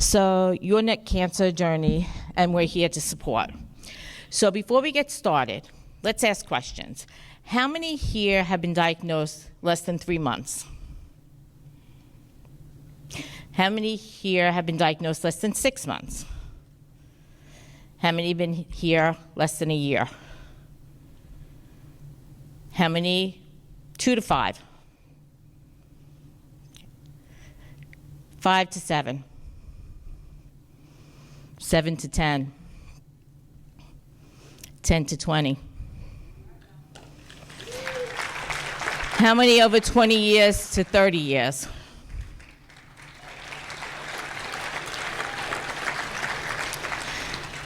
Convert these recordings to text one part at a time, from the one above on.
So your neck cancer journey, and we're here to support. So before we get started, let's ask questions. How many here have been diagnosed less than 3 months? How many here have been diagnosed less than 6 months? How many have been here less than a year? How many 2 to 5? 5 to 7. 7 to 10. 10 to 20. How many over 20 years to 30 years?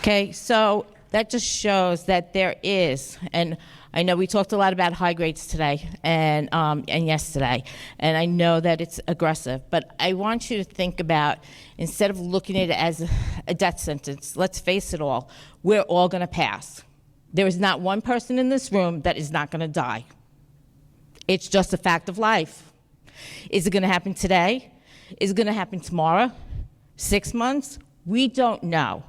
Okay, so that just shows that there is, and I know we talked a lot about high grades today and yesterday, and I know that it's aggressive, but I want you to think about, instead of looking at it as a death sentence, let's face it all, we're all gonna pass. There is not one person in this room that is not gonna die. It's just a fact of life. Is it gonna happen today? Is it gonna happen tomorrow? 6 months? We don't know.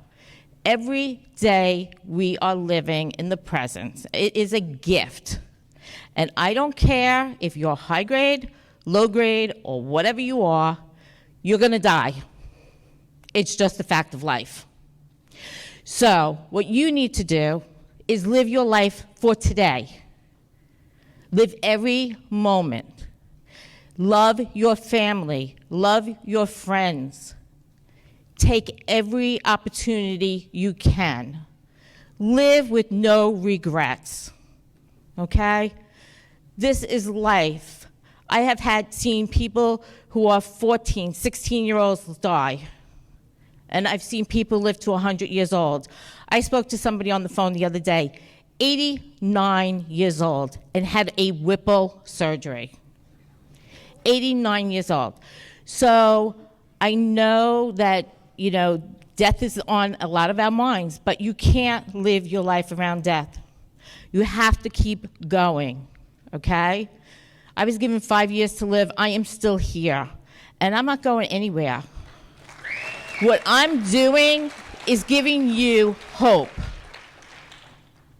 Every day we are living in the present. It is a gift. And I don't care if you're high grade, low grade, or whatever you are, you're gonna die. It's just a fact of life. So what you need to do is live your life for today. Live every moment. Love your family, love your friends. Take every opportunity you can. Live with no regrets, okay? This is life. I have seen people who are 14, 16-year-olds die, and I've seen people live to 100 years old. I spoke to somebody on the phone the other day, 89 years old, and had a Whipple surgery. 89 years old. So I know that, you know, death is on a lot of our minds, but you can't live your life around death. You have to keep going, okay? I was given 5 years to live. I am still here, and I'm not going anywhere. What I'm doing is giving you hope.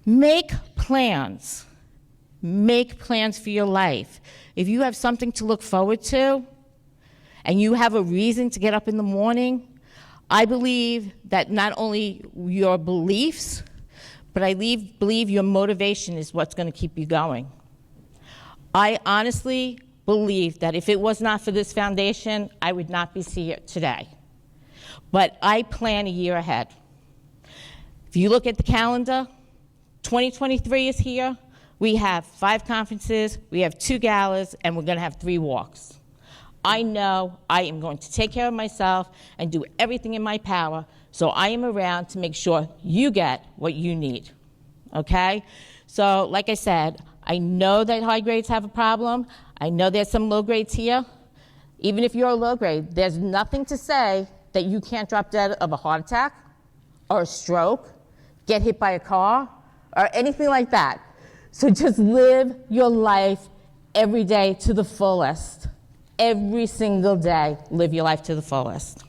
Make plans. Make plans for your life. If you have something to look forward to, and you have a reason to get up in the morning, I believe that not only your beliefs, but I believe your motivation is what's going to keep you going. I honestly believe that if it was not for this foundation, I would not be here today. But I plan a year ahead. If you look at the calendar, 2023 is here. We have 5 conferences, we have 2 galas, and we're going to have 3 walks. I know I am going to take care of myself and do everything in my power, so I am around to make sure you get what you need, okay? So, like I said, I know that high grades have a problem. I know there's some low grades here. Even if you're a low grade, there's nothing to say that you can't drop dead of a heart attack or a stroke, get hit by a car, or anything like that. So just live your life every day to the fullest. Every single day, live your life to the fullest.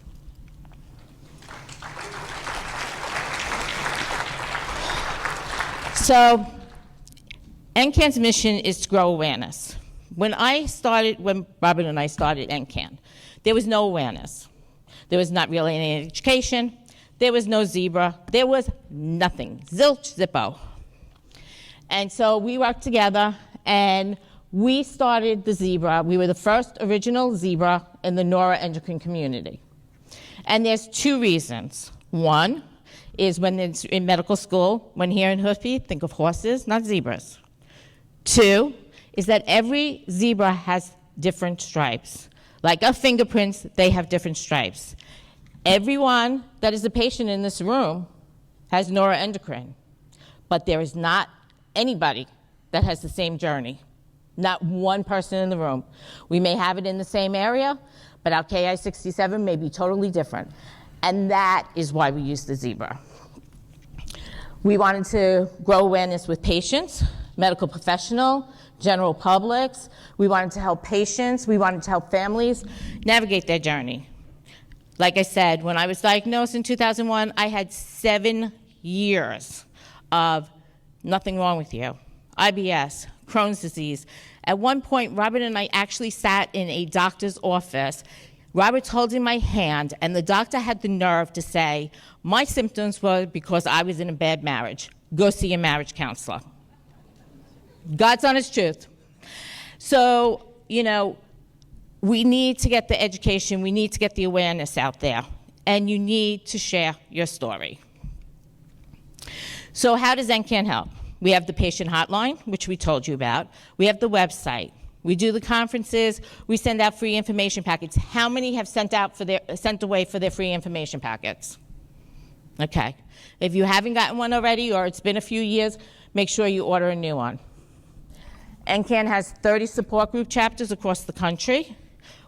So, NCAN's mission is to grow awareness. When Robert and I started NCAN, there was no awareness. There was not really any education. There was no zebra. There was nothing. Zilch, zippo. And so we worked together, and we started the zebra. We were the first original zebra in the neuroendocrine community. And there's 2 reasons. One is when it's in medical school, when here in Hoofy, think of horses, not zebras. 2 is that every zebra has different stripes. Like our fingerprints, they have different stripes. Everyone that is a patient in this room has neuroendocrine, but there is not anybody that has the same journey. Not one person in the room. We may have it in the same area, but our Ki-67 may be totally different. And that is why we use the zebra. We wanted to grow awareness with patients, medical professional, general publics. We wanted to help patients. We wanted to help families navigate their journey. Like I said, when I was diagnosed in 2001, I had 7 years of nothing wrong with you. IBS, Crohn's disease. At one point, Robert and I actually sat in a doctor's office. Robert's holding my hand, and the doctor had the nerve to say, my symptoms were because I was in a bad marriage. Go see a marriage counselor. God's honest truth. So, you know, we need to get the education, we need to get the awareness out there, and you need to share your story. So how does NCAN help? We have the patient hotline, which we told you about. We have the website. We do the conferences. We send out free information packets. How many have sent away for their free information packets? Okay. If you haven't gotten one already, or it's been a few years, make sure you order a new one. NCAN has 30 support group chapters across the country.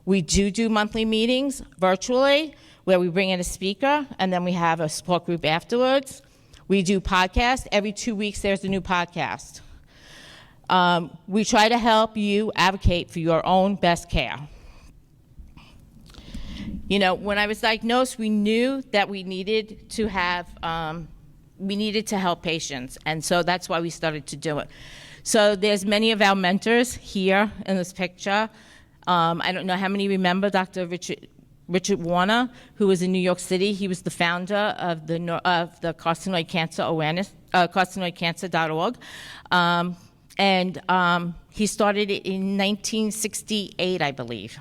We do monthly meetings virtually where we bring in a speaker, and then we have a support group afterwards. We do podcasts. Every 2 weeks there's a new podcast. We try to help you advocate for your own best care. You know, when I was diagnosed, we knew that we needed to help patients, and so that's why we started to do it. So there's many of our mentors here in this picture. I don't know how many remember Dr. Richard Warner, who was in New York City. He was the founder of the carcinoid cancer awareness, carcinoidcancer.org. And he started it in 1968, I believe.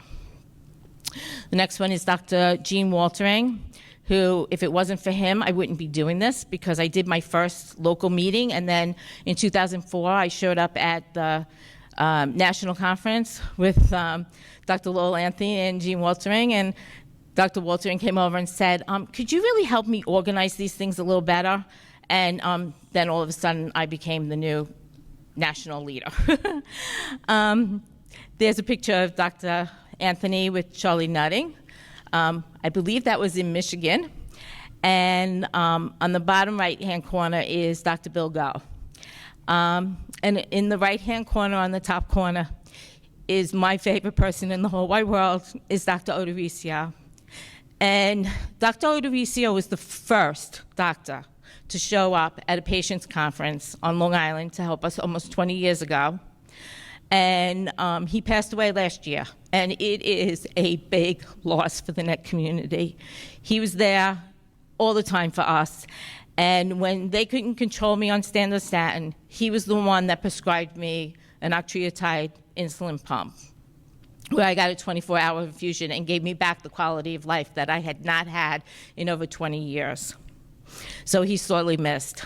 The next one is Dr. Gene Waltering, who, if it wasn't for him, I wouldn't be doing this, because I did my first local meeting, and then in 2004, I showed up at the national conference with Dr. Lowell Anthony and Gene Waltering, and Dr. Waltering came over and said, could you really help me organize these things a little better? And then all of a sudden, I became the new national leader. There's a picture of Dr. Anthony with Charlie Nutting. I believe that was in Michigan. And on the bottom right-hand corner is Dr. Bill Go. And in the right-hand corner, on the top corner, is my favorite person in the whole wide world, is Dr. Odorizio. And Dr. Odorizio was the first doctor to show up at a patient's conference on Long Island to help us almost 20 years ago. And he passed away last year, and it is a big loss for the NET community. He was there all the time for us, and when they couldn't control me on standard he was the one that prescribed me an octreotide insulin pump, where I got a 24-hour infusion and gave me back the quality of life that I had not had in over 20 years. So he's sorely missed.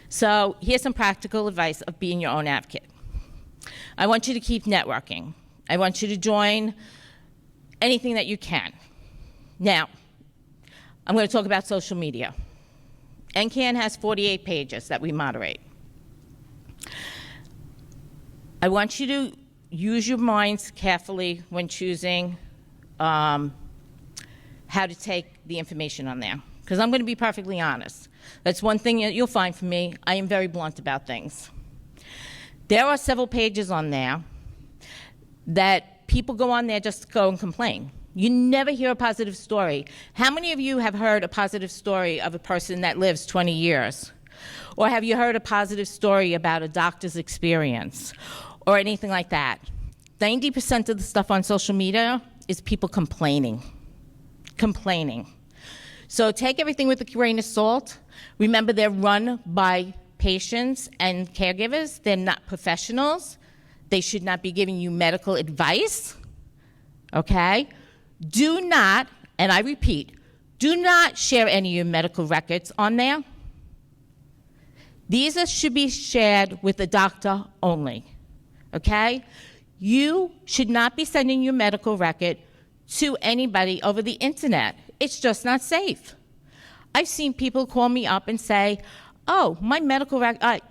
So here's some practical advice of being your own advocate. I want you to keep networking. I want you to join anything that you can. Now, I'm going to talk about social media. NCAN has 48 pages that we moderate. I want you to use your minds carefully when choosing how to take the information on there. Because I'm going to be perfectly honest. That's one thing that you'll find from me. I am very blunt about things. There are several pages on there that people go on there just to go and complain. You never hear a positive story. How many of you have heard a positive story of a person that lives 20 years? Or have you heard a positive story about a doctor's experience or anything like that? 90% of the stuff on social media is people complaining. So take everything with a grain of salt. Remember, they're run by patients and caregivers. They're not professionals. They should not be giving you medical advice, okay? Do not, and I repeat, do not share any of your medical records on there. These should be shared with the doctor only, okay? You should not be sending your medical record to anybody over the internet. It's just not safe. I've seen people call me up and say, oh, my medical record,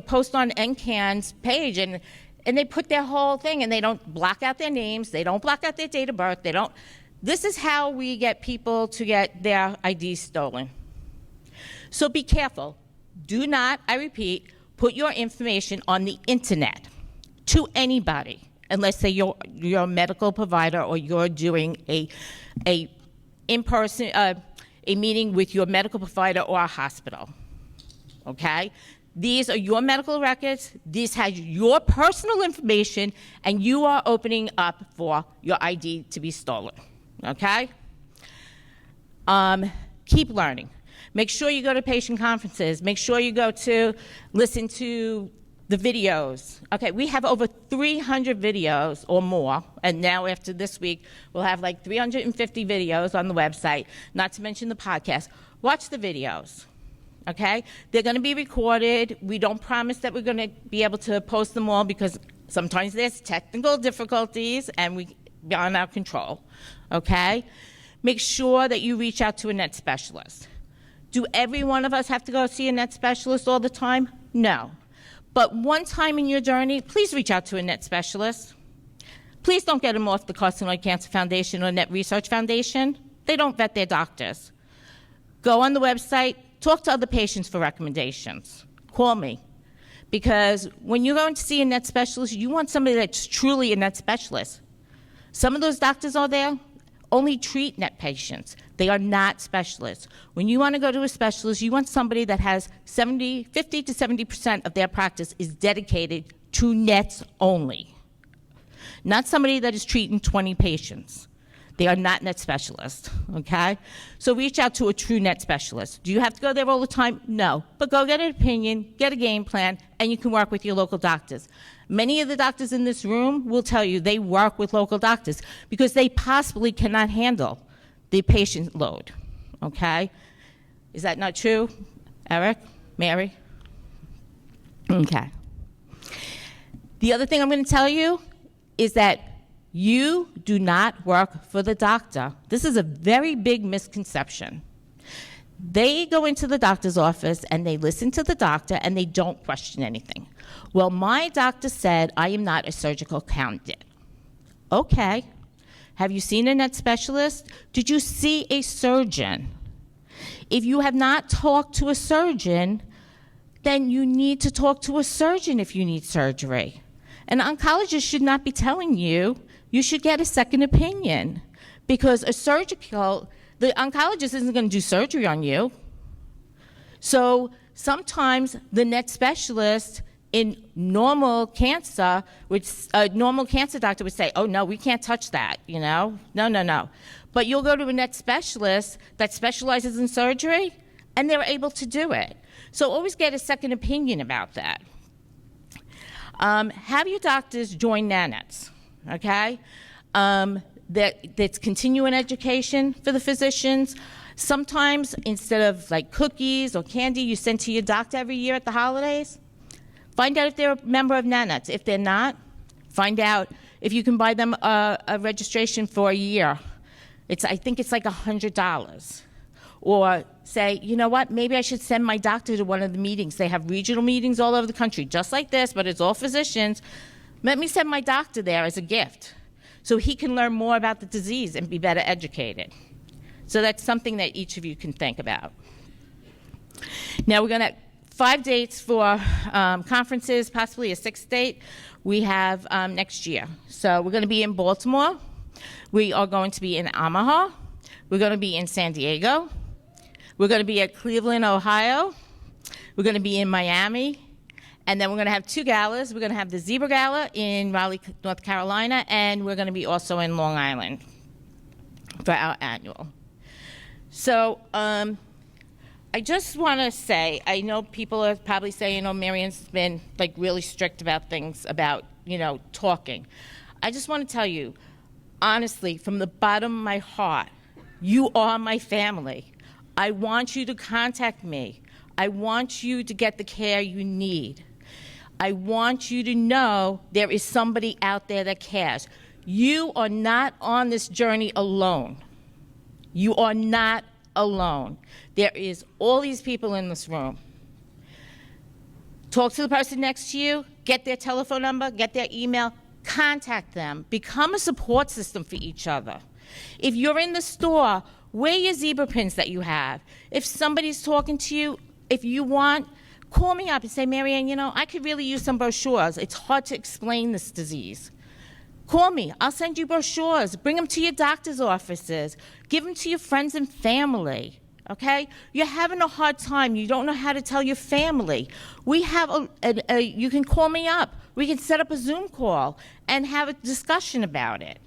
post on NCAN's page, and they put their whole thing, and they don't block out their names, they don't block out their date of birth, This is how we get people to get their IDs stolen. So be careful. Do not, I repeat, put your information on the internet to anybody, unless say you're a medical provider or you're doing a in-person a meeting with your medical provider or a hospital. Okay? These are your medical records. This has your personal information, and you are opening up for your ID to be stolen. Okay? Keep learning. Make sure you go to patient conferences. Make sure you go to listen to the videos. Okay, we have over 300 videos or more, and now after this week, we'll have like 350 videos on the website, not to mention the podcast. Watch the videos. Okay? They're going to be recorded. We don't promise that we're going to be able to post them all because sometimes there's technical difficulties and we beyond our control. Okay? Make sure that you reach out to a net specialist. Do every one of us have to go see a net specialist all the time? No. But one time in your journey, please reach out to a net specialist. Please don't get them off the Carcinoid Cancer Foundation or Net Research Foundation. They don't vet their doctors. Go on the website. Talk to other patients for recommendations. Call me. Because when you're going to see a net specialist, you want somebody that's truly a net specialist. Some of those doctors out there only treat net patients. They are not specialists. When you want to go to a specialist, you want somebody that has 50 to 70% of their practice is dedicated to nets only. Not somebody that is treating 20 patients. They are not net specialists, okay? So reach out to a true net specialist. Do you have to go there all the time? No. But go get an opinion, get a game plan, and you can work with your local doctors. Many of the doctors in this room will tell you they work with local doctors because they possibly cannot handle the patient load, okay? Is that not true, Eric, Mary? Okay. The other thing I'm going to tell you is that you do not work for the doctor. This is a very big misconception. They go into the doctor's office and they listen to the doctor and they don't question anything. Well, my doctor said I am not a surgical candidate. Okay. Have you seen a net specialist? Did you see a surgeon? If you have not talked to a surgeon, then you need to talk to a surgeon if you need surgery. An oncologist should not be telling you you should get a second opinion because the oncologist isn't going to do surgery on you. So sometimes the net specialist in normal cancer, which a normal cancer doctor would say, oh, no, we can't touch that, you know? No. But you'll go to a net specialist that specializes in surgery, and they're able to do it. So always get a second opinion about that. Have your doctors join NANETS, okay? That's continuing education for the physicians. Sometimes instead of like cookies or candy you send to your doctor every year at the holidays, find out if they're a member of NANETS. If they're not, find out if you can buy them a registration for a year. I think it's like $100. Or say, you know what, maybe I should send my doctor to one of the meetings. They have regional meetings all over the country, just like this, but it's all physicians. Let me send my doctor there as a gift so he can learn more about the disease and be better educated. So that's something that each of you can think about. Now we're going to 5 dates for conferences, possibly a 6th date we have next year. So we're going to be in Baltimore. We are going to be in Omaha. We're going to be in San Diego. We're going to be at Cleveland, Ohio. We're going to be in Miami. And then we're going to have 2 galas. We're going to have the Zebra Gala in Raleigh, North Carolina, and we're going to be also in Long Island for our annual. So I just want to say, I know people are probably saying, Maryann's been like really strict about things about, talking. I just want to tell you, honestly, from the bottom of my heart, you are my family. I want you to contact me. I want you to get the care you need. I want you to know there is somebody out there that cares. You are not on this journey alone. You are not alone. There is all these people in this room. Talk to the person next to you, get their telephone number, get their email, contact them. Become a support system for each other. If you're in the store, wear your zebra pins that you have. If somebody's talking to you, if you want, call me up and say, Maryann, I could really use some brochures. It's hard to explain this disease. Call me. I'll send you brochures. Bring them to your doctor's offices. Give them to your friends and family. Okay? You're having a hard time. You don't know how to tell your family. We have you can call me up. We can set up a Zoom call and have a discussion about it.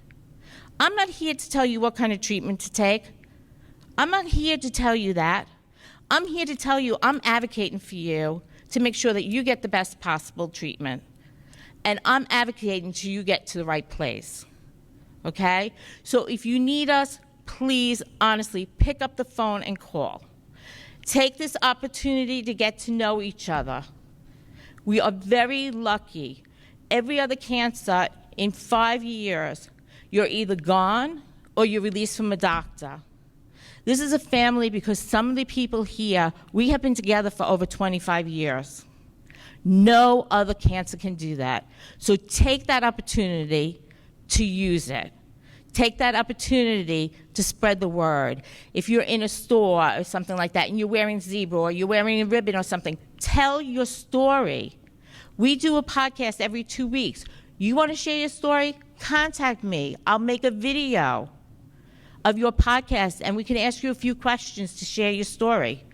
I'm not here to tell you what kind of treatment to take. I'm not here to tell you that. I'm here to tell you I'm advocating for you to make sure that you get the best possible treatment. And I'm advocating to you get to the right place. Okay? So if you need us, please, honestly, pick up the phone and call. Take this opportunity to get to know each other. We are very lucky. Every other cancer, in 5 years, you're either gone or you're released from a doctor. This is a family because some of the people here, we have been together for over 25 years. No other cancer can do that. So take that opportunity to use it. Take that opportunity to spread the word. If you're in a store or something like that and you're wearing zebra or you're wearing a ribbon or something, tell your story. We do a podcast every 2 weeks. You want to share your story? Contact me. I'll make a video of your podcast and we can ask you a few questions to share your story.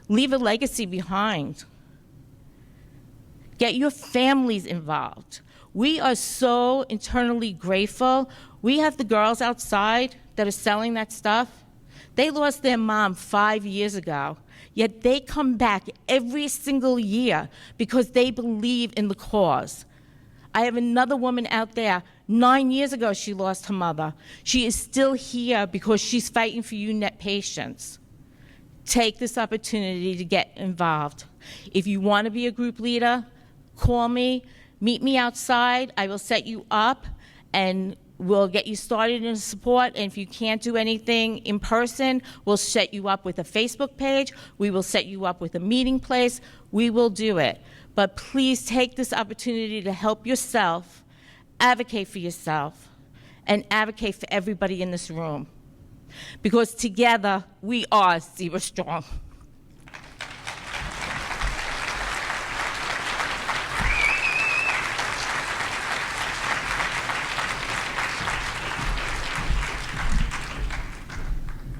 Leave a legacy behind. Get your families involved. We are so internally grateful. We have the girls outside that are selling that stuff. They lost their mom 5 years ago, yet they come back every single year because they believe in the cause. I have another woman out there, 9 years ago she lost her mother. She is still here because she's fighting for you net patients. Take this opportunity to get involved. If you want to be a group leader, call me, meet me outside. I will set you up and we'll get you started in support. And if you can't do anything in person, we'll set you up with a Facebook page. We will set you up with a meeting place. We will do it. But please take this opportunity to help yourself, advocate for yourself, and advocate for everybody in this room. Because together, we are Zebra Strong.